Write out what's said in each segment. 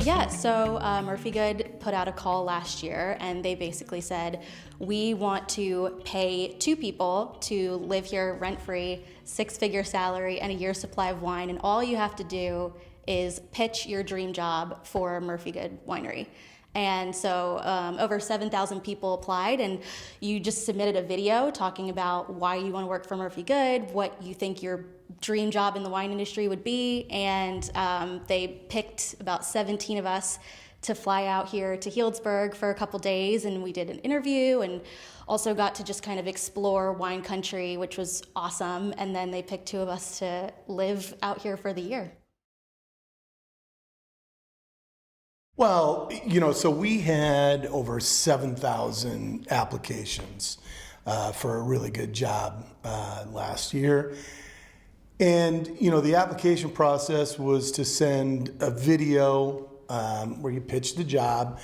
Yeah, so Murphy-Goode put out a call last year, and they basically said, we want to pay 2 people to live here rent-free, 6-figure salary, and a year's supply of wine, and all you have to do is pitch your dream job for Murphy-Goode Winery. And so over 7,000 people applied, and you just submitted a video talking about why you want to work for Murphy-Goode, what you think your dream job in the wine industry would be, and they picked about 17 of us to fly out here to Healdsburg for a couple days, and we did an interview and also got to just kind of explore wine country, which was awesome, and then they picked 2 of us to live out here for the year. Well, so we had over 7,000 applications for a really good job last year. And, the application process was to send a video where you pitch the job.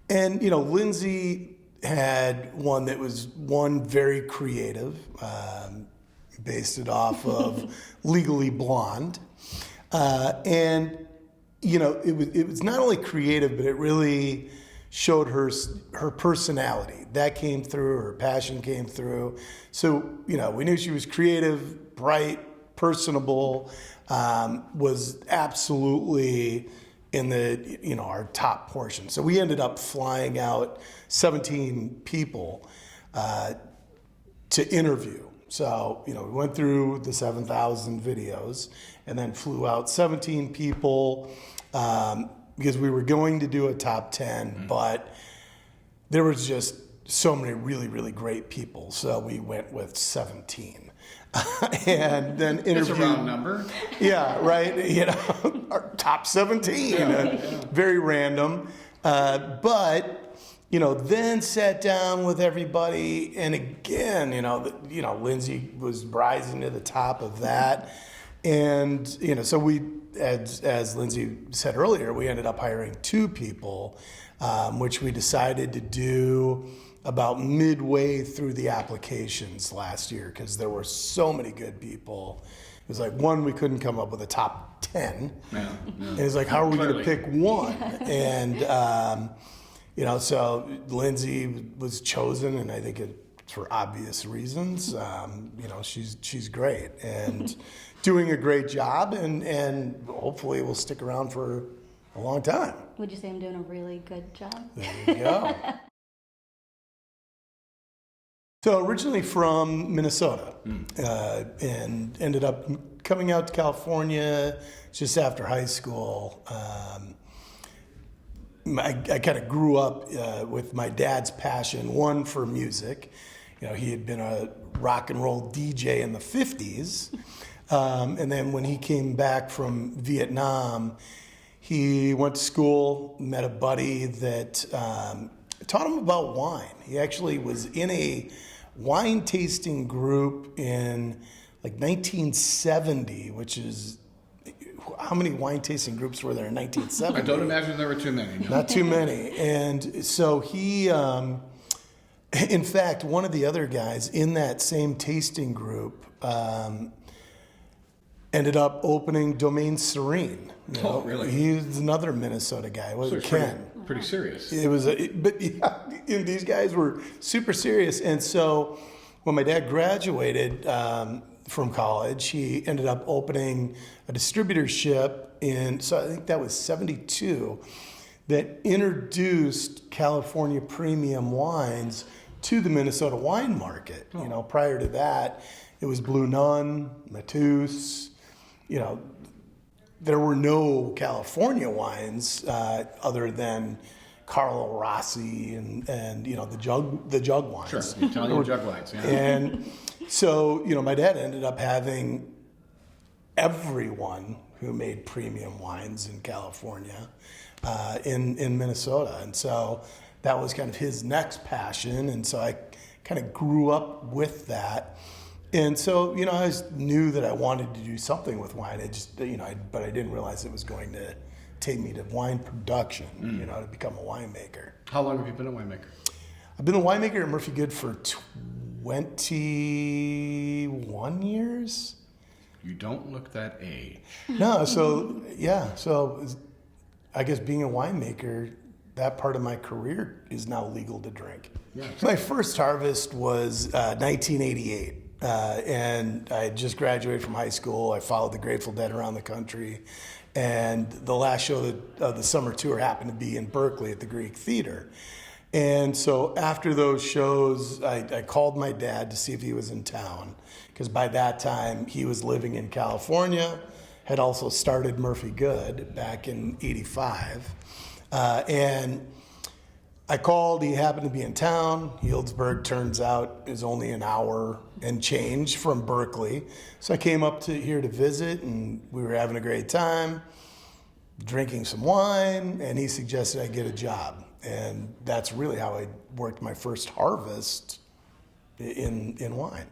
And, Lindsay had one that was very creative, based it off of Legally Blonde. And it was not only creative, but it really showed her personality. That came through, her passion came through. So, we knew she was creative, bright, personable, was absolutely in the, our top portion. So we ended up flying out 17 people to interview. So, we went through the 7,000 videos and then flew out 17 people because we were going to do a top 10, but there was just so many really, really great people. So we went with 17. And then interviewed. That's a round number. Yeah, right. Our top 17. Very random. But then sat down with everybody, and again, Lindsay was rising to the top of that, and so we, as Lindsay said earlier, we ended up hiring 2 people, which we decided to do about midway through the applications last year because there were so many good people. It was like, one, we couldn't come up with a top 10. No. And it's like, how are we going to pick one? And so Lindsay was chosen, and I think for obvious reasons. She's great and doing a great job, and hopefully will stick around for a long time. Would you say I'm doing a really good job? There you go. So originally from Minnesota, and ended up coming out to California just after high school. I kind of grew up with my dad's passion, one for music. He had been a rock and roll DJ in the 50s. And then when he came back from Vietnam, he went to school, met a buddy that taught him about wine. He actually was in a wine tasting group in like 1970, which is, how many wine tasting groups were there in 1970? I don't imagine there were too many. No. Not too many. And so he, in fact, one of the other guys in that same tasting group ended up opening Domaine Serene. Oh, really? He's another Minnesota guy. Was it Ken? Pretty serious. It was, but yeah, these guys were super serious. And so when my dad graduated from college, he ended up opening a distributorship so I think that was 72, that introduced California premium wines to the Minnesota wine market. Oh. Prior to that, it was Blue Nun, Mateus. There were no California wines other than Carlo Rossi and the jug wines. Sure, the Italian jug wines. Yeah. And so my dad ended up having everyone who made premium wines in California in Minnesota, and so that was kind of his next passion, and so I kind of grew up with that. And so, I just knew that I wanted to do something with wine. But I didn't realize it was going to take me to wine production, to become a winemaker. How long have you been a winemaker? I've been a winemaker at Murphy-Goode for 21 years. You don't look that age. No, so I guess being a winemaker, that part of my career is now legal to drink. Yeah. My first harvest was 1988, and I had just graduated from high school. I followed the Grateful Dead around the country, and the last show of the summer tour happened to be in Berkeley at the Greek Theater. And so after those shows, I called my dad to see if he was in town, because by that time he was living in California, had also started Murphy-Goode back in '85. And I called, he happened to be in town. Healdsburg, turns out, is only an hour and change from Berkeley. So I came up to here to visit, and we were having a great time, drinking some wine, and he suggested I get a job. And that's really how I worked my first harvest in wine.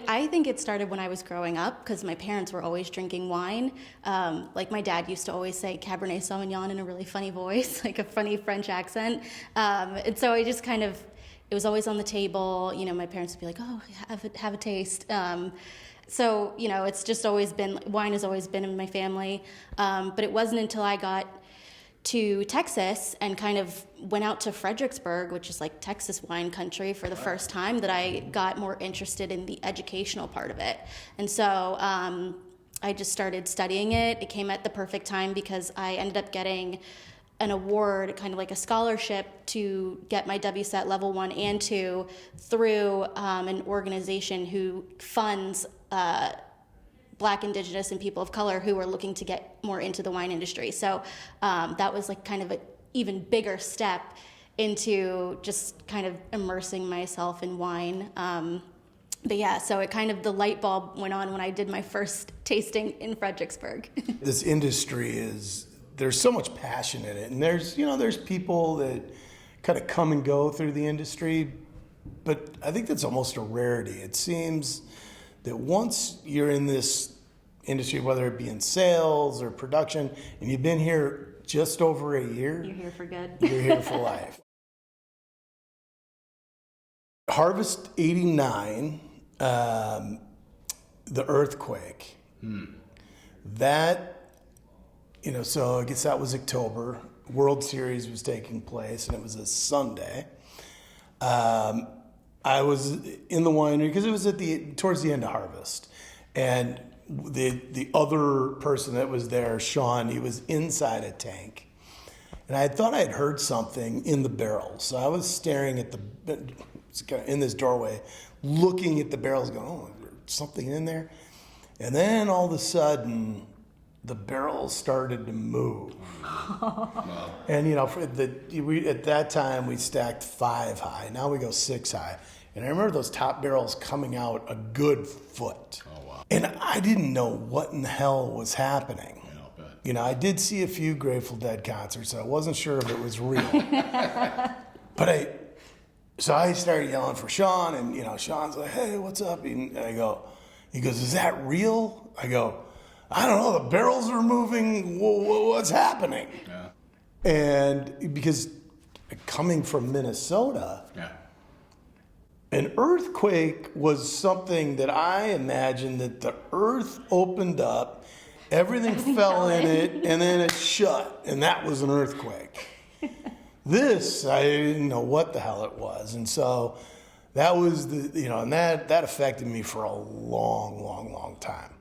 I think it started when I was growing up because my parents were always drinking wine. Like my dad used to always say Cabernet Sauvignon in a really funny voice, like a funny French accent. And so I just kind of, it was always on the table. You know, my parents would be like, oh, have a taste. So, you know, it's just always been, wine has always been in my family. But it wasn't until I got to Texas and kind of went out to Fredericksburg, which is like Texas wine country, for the first time that I got more interested in the educational part of it. And so I just started studying it. It came at the perfect time because I ended up getting an award, kind of like a scholarship, to get my WSET level 1 and 2 through an organization who funds Black, Indigenous, and people of color who are looking to get more into the wine industry. So that was like kind of an even bigger step into just kind of immersing myself in wine. But yeah, so it kind of, the light bulb went on when I did my first tasting in Fredericksburg. This industry is, there's so much passion in it. And there's people that kind of come and go through the industry, but I think that's almost a rarity. It seems that once you're in this industry, whether it be in sales or production, and you've been here just over a year, You're here for good. you're here for life. Harvest '89, the earthquake, that, so I guess that was October. World Series was taking place, and it was a Sunday. I was in the winery because it was towards the end of harvest, and the other person that was there, Sean, he was inside a tank, and I thought I had heard something in the barrels. So I was staring at in this doorway, looking at the barrels, going, "Oh, there's something in there," and then all of a sudden, the barrels started to move. And at that time we stacked 5 high. Now we go 6 high. And I remember those top barrels coming out a good foot. Oh, wow. And I didn't know what in the hell was happening. Yeah, I'll bet. I did see a few Grateful Dead concerts, so I wasn't sure if it was real. So I started yelling for Sean, and Sean's like, "Hey, what's up?" And he goes, "Is that real?" I go, "I don't know, the barrels are moving, what's happening?" Yeah. And because coming from Minnesota, Yeah. an earthquake was something that I imagined that the earth opened up, everything fell in it, and then it shut, and that was an earthquake. This, I didn't know what the hell it was. And so that was and that affected me for a long, long, long time.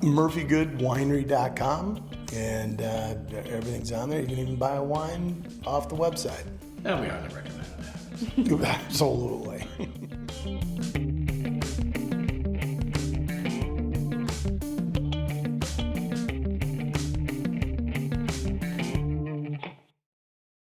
Murphy-Goode-Winery.com, and everything's on there. You can even buy a wine off the website. Yeah, we highly recommend that. Absolutely.